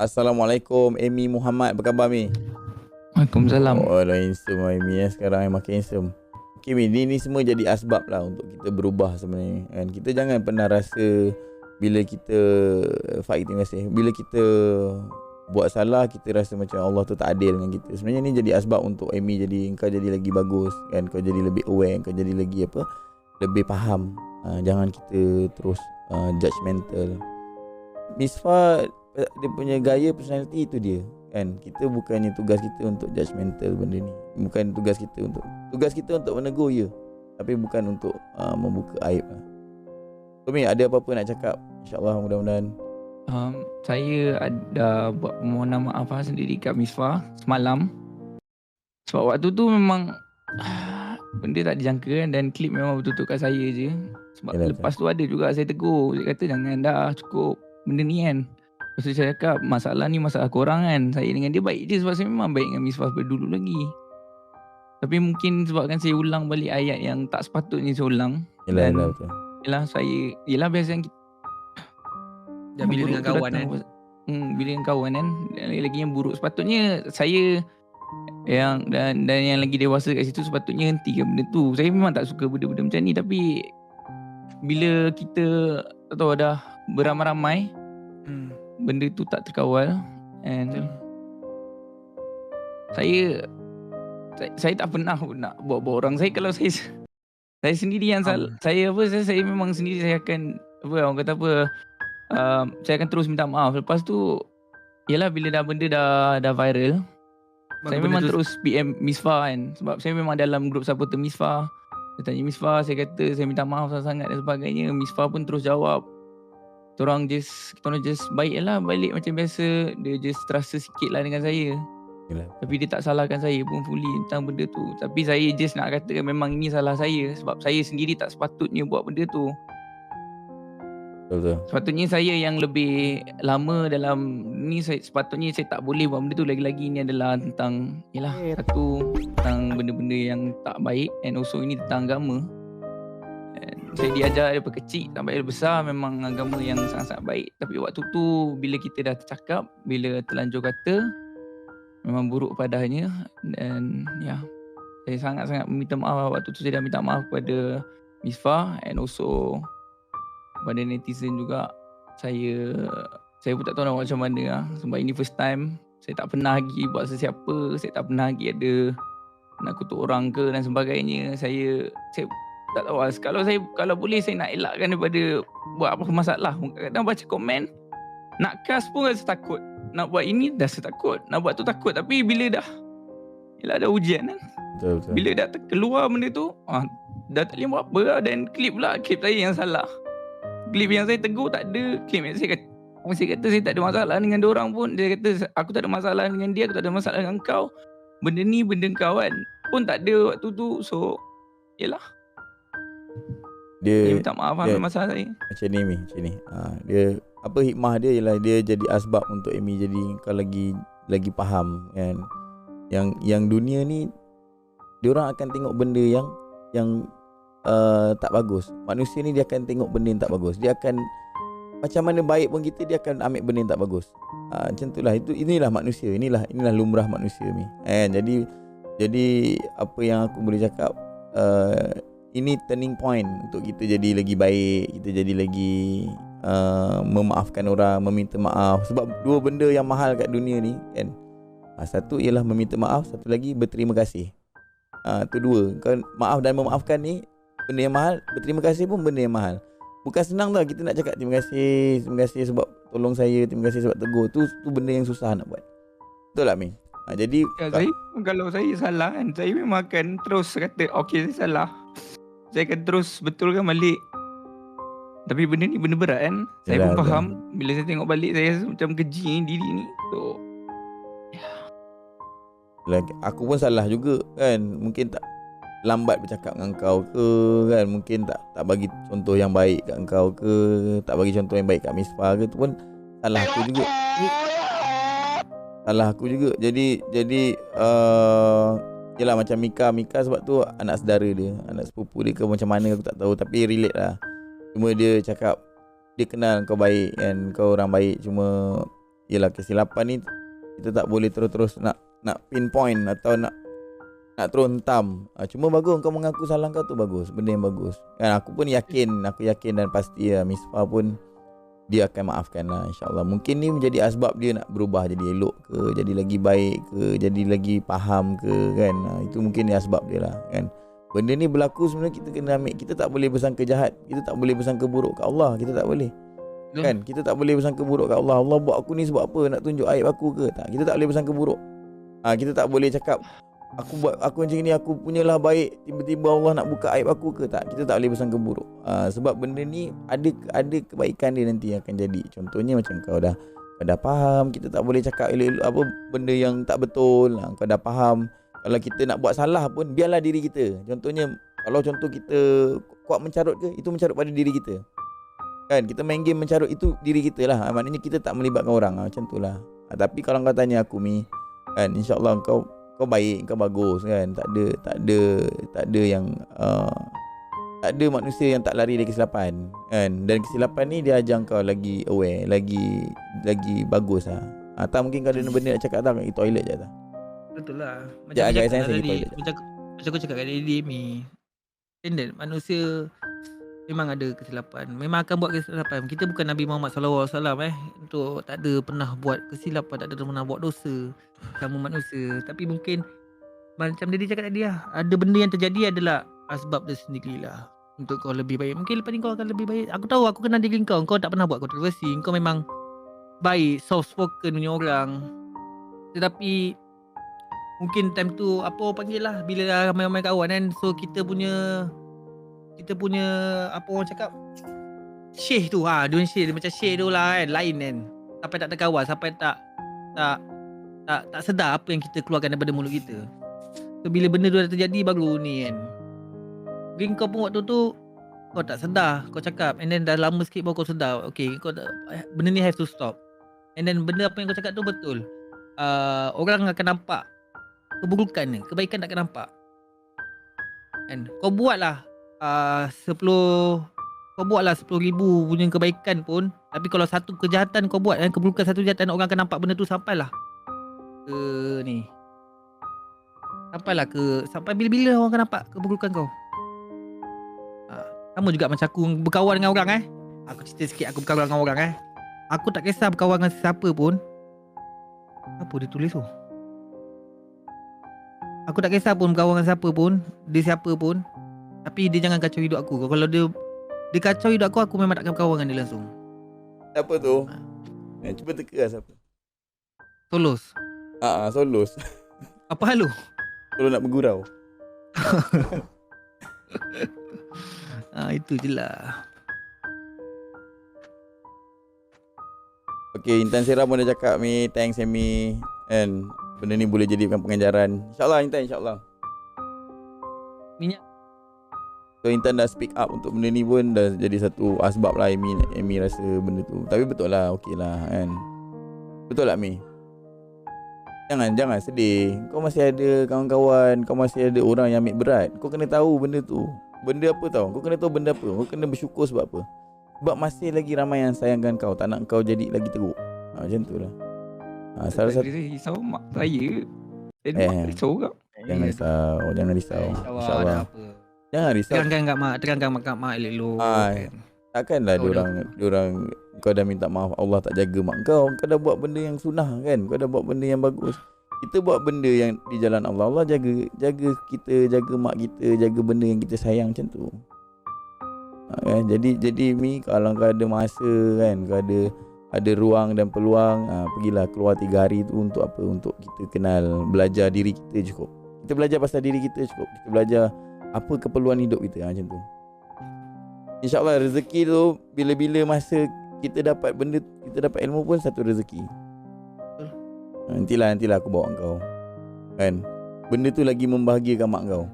Assalamualaikum Amy Muhammad. Apa khabar Mi? Waalaikumsalam. Oh dah handsome Mi sekarang makin handsome. Okay Mi, ni semua jadi asbab lah untuk kita berubah sebenarnya kan. Kita jangan pernah rasa bila kita terima kasih. Bila kita buat salah, kita rasa macam Allah tu tak adil dengan kita. Sebenarnya ni jadi asbab untuk Amy jadi kau jadi lagi bagus kan, kau jadi lebih aware, kau jadi lagi lebih faham. Jangan kita terus judgemental. Misfah dia punya gaya personality itu dia kan. Kita bukannya tugas kita untuk judgemental benda ni. Bukan tugas kita untuk menegur ya, tapi bukan untuk membuka aib lah. Umi ada apa-apa nak cakap? InsyaAllah mudah-mudahan. Saya ada buat permohonan maaf sendiri kat Misfah semalam. Sebab waktu tu memang benda tak dijangka kan, dan klip memang betul-betul kat saya je. Sebab lepas tu ada juga saya tegur. Saya kata jangan dah, cukup benda ni kan. Lepas tu saya cakap masalah ni masalah korang kan. Saya dengan dia baik je sebab saya memang baik dengan Misfah dulu lagi. Tapi mungkin sebabkan saya ulang balik ayat yang tak sepatutnya saya ulang. Yelah betul. Yelah biasa yang kita dah bila dengan kawan kan. Bila dengan kawan kan. Lagi yang buruk sepatutnya saya yang dan yang lagi dewasa kat situ sepatutnya hentikan benda tu. Saya memang tak suka benda-benda macam ni, tapi bila kita tak tahu dah beramai-ramai, benda tu tak terkawal. And saya tak pernah nak buat-buat orang. Kalau saya sendiri yang salah, saya memang sendiri saya akan orang kata saya akan terus minta maaf. Lepas tu yalah, bila benda dah viral, saya memang terus PM Misfah kan. Sebab saya memang dalam grup supporter Misfah. Saya tanya Misfah, saya kata saya minta maaf sangat dan sebagainya. Misfah pun terus jawab. Kita orang just baik lah, balik macam biasa. Dia just terasa sikit lah dengan saya. Yalah. Tapi dia tak salahkan saya pun fully tentang benda tu. Tapi saya just nak katakan memang ini salah saya. Sebab saya sendiri tak sepatutnya buat benda tu. Betul. Sepatutnya saya yang lebih lama dalam ni, sepatutnya saya tak boleh buat benda tu. Lagi-lagi ni adalah tentang satu tentang benda-benda yang tak baik, and also ini tentang agama. And saya diajar daripada kecil sampai besar memang agama yang sangat-sangat baik. Tapi waktu tu bila kita dah tercakap, bila terlanjur kata, memang buruk padanya. Dan saya sangat-sangat meminta maaf. Waktu tu saya dah minta maaf kepada Misfah, and also pada netizen juga. Saya pun tak tahu nak buat macam mana lah. Sebab ini first time. Saya tak pernah lagi buat sesiapa. Saya tak pernah lagi ada nak kutuk orang ke dan sebagainya. Saya tak tahu lah. Kalau boleh saya nak elakkan daripada buat apa masalah. Kadang-kadang baca komen, nak cast pun rasa takut. Nak buat ini dah rasa takut. Nak buat tu takut. Tapi bila dah ujian kan. Betul. Bila dah keluar benda tu, dah tak boleh buat apa lah. Dan klip saya yang salah. Klip yang saya tegur tak ada. Klip yang saya kata saya tak ada masalah dengan diorang pun. Dia kata aku tak ada masalah dengan dia, aku tak ada masalah dengan kau. Benda ni benda kau kan. Pun tak ada waktu tu. So yelah, dia minta maaf lah masalah saya. Macam ni Mi, macam ni. Dia hikmah dia ialah dia jadi asbab untuk Amy jadi kau lagi faham kan. Yang dunia ni diorang akan tengok benda yang tak bagus. Manusia ni dia akan tengok benda yang tak bagus. Dia akan macam mana baik pun kita, dia akan ambil benda yang tak bagus. Macam itulah. Inilah manusia. Inilah lumrah manusia ni. Jadi apa yang aku boleh cakap, ini turning point untuk kita jadi lagi baik, kita jadi lagi memaafkan orang, meminta maaf. Sebab dua benda yang mahal kat dunia ni kan. Satu ialah meminta maaf, satu lagi berterima kasih. Tu dua. Kan maaf dan memaafkan ni benda yang mahal, berterima kasih pun benda yang mahal. Bukan senang tau kita nak cakap terima kasih sebab tolong saya, terima kasih sebab tegur. Tu benda yang susah nak buat. Betul tak Mi? Jadi kalau saya salah kan, saya memang akan terus kata okey saya salah. Saya akan terus betulkan balik. Tapi benda ni benda berat kan. Saya pun faham. Bila saya tengok balik, saya rasa macam keji diri ni. So aku pun salah juga kan. Mungkin tak lambat bercakap dengan kau ke kan. Mungkin tak bagi contoh yang baik kat kau ke, tak bagi contoh yang baik kat Misfah ke. Tu pun salah aku juga. Jadi yelah macam Mika sebab tu anak saudara dia, anak sepupu dia ke macam mana aku tak tahu. Tapi relate lah. Cuma dia cakap dia kenal kau baik kan, kau orang baik. Cuma Yelah, kesilapan ni kita tak boleh terus-terus nak pinpoint atau nak terus hentam. Cuma bagus kau mengaku salah kau tu, bagus, benda yang bagus kan. Aku yakin dan pasti Misfah pun dia akan maafkan lah, insyaAllah. Mungkin ni menjadi asbab dia nak berubah jadi elok ke, jadi lagi baik ke, jadi lagi faham ke kan. Itu mungkin ni asbab dia lah kan. Benda ni berlaku sebenarnya kita kena ambil. Kita tak boleh bersangka jahat, kita tak boleh bersangka buruk kat Allah. Kita tak boleh kan. Kita tak boleh bersangka buruk kat Allah. Allah buat aku ni sebab apa? Nak tunjuk aib aku ke? Tak. Kita tak boleh bersangka buruk. Kita tak boleh cakap aku macam ni, aku punyalah baik, tiba-tiba Allah nak buka aib aku ke? Tak. Kita tak boleh bersangka buruk. Sebab benda ni ada kebaikan dia nanti akan jadi. Contohnya macam kau dah faham, kita tak boleh cakap elok-elok apa benda yang tak betul. Kau dah faham. Kalau kita nak buat salah pun, biarlah diri kita. Contohnya, kalau contoh kita kuat mencarut ke, itu mencarut pada diri kita kan. Kita main game mencarut, itu diri kita lah. Maknanya kita tak melibatkan orang. Macam tu lah. Tapi kalau kau tanya aku Mi kan, insyaAllah kau baik, kau bagus kan. Tak ada yang tak ada manusia yang tak lari dari kesilapan kan. Dan kesilapan ni dia ajar kau lagi aware, lagi bagus lah. Tak mungkin kau ada benda nak cakap tak, pergi toilet je tak. Betul lah. Sekejap, Macam guys, cakap saya pergi tadi, toilet. macam aku cakap kat Daddy Mi, standard manusia memang ada kesilapan. Memang akan buat kesilapan. Kita bukan Nabi Muhammad SAW untuk tak ada pernah buat kesilapan, tak ada pernah buat dosa sama manusia. Tapi mungkin macam Daddy cakap tadi lah, ada benda yang terjadi adalah asbab dia sendirilah untuk kau lebih baik. Mungkin lepas ni kau akan lebih baik. Aku tahu, aku kenal diri kau tak pernah buat kontroversi. Kau memang baik, soft spoken punya orang. Tetapi mungkin time tu apa panggil lah, bila dah ramai-ramai kawan kan, so kita punya apa orang cakap, syekh tu, dia macam syekh tu lah kan, lain kan. Sampai tak terkawal, sampai tak sedar apa yang kita keluarkan daripada mulut kita. So bila benda tu dah terjadi baru ni kan, mungkin kau pun waktu tu kau tak sedar, kau cakap, and then dah lama sikit baru kau sedar, okay, benda ni have to stop. And then benda apa yang kau cakap tu betul. Orang akan nampak keburukan ni, kebaikan tak akan nampak kan. Kau buatlah 10,000 punya kebaikan pun, tapi kalau satu kejahatan kau buat, keburukan satu kejahatan, orang akan nampak benda tu sampailah ke ni, sampai bila-bila orang akan nampak keburukan kau. Sama juga macam aku berkawan dengan orang aku cerita sikit, aku berkawan dengan orang aku tak kisah berkawan dengan siapa pun. Apa dia tulis tu? Aku tak kisah pun berkawan dengan siapa pun, dia siapa pun, tapi dia jangan kacau hidup aku. Kalau dia kacau hidup aku memang takkan berkawan dengan dia langsung. Siapa tu? Cuba teka lah siapa. Solos. Solos. Apa hal lu? Kalau nak bergurau. Itu je lah. Okay, Intan Sera pun dah cakap Mi, thanks Mi. And benda ni boleh jadikan pengajaran. InsyaAllah Intan, insyaAllah. Minyak. So Intan dah speak up untuk benda ni pun dah jadi satu asbab lah Amy rasa benda tu. Tapi betul lah, okey lah kan. Betul tak Mi? Jangan sedih. Kau masih ada kawan-kawan, kau masih ada orang yang ambil berat. Kau kena tahu benda tu. Benda apa tau? Kau kena tahu benda apa. Kau kena bersyukur sebab apa? Sebab masih lagi ramai yang sayangkan kau, tak nak kau jadi lagi teruk. Macam tu lah. Salah satu risau mak saya. Mak risau kau. Jangan risau. InsyaAllah. Jangan risau. Terangkan kat mak elok. Takkanlah diorang kau dah minta maaf, Allah tak jaga mak kau. Kau dah buat benda yang sunnah kan. Kau dah buat benda yang bagus. Kita buat benda yang di jalan Allah, Allah jaga kita, jaga mak kita, jaga benda yang kita sayang macam tu. Kan? Jadi Mi, kalau kau ada masa kan, kau ada ruang dan peluang, pergilah keluar 3 hari tu untuk apa? Untuk kita kenal, belajar diri kita cukup. Kita belajar pasal diri kita cukup. Kita belajar apa keperluan hidup kita, macam tu. InsyaAllah rezeki tu bila-bila masa kita dapat benda, kita dapat ilmu pun satu rezeki. Nantilah aku bawa kau kan. Benda tu lagi membahagiakan mak kau.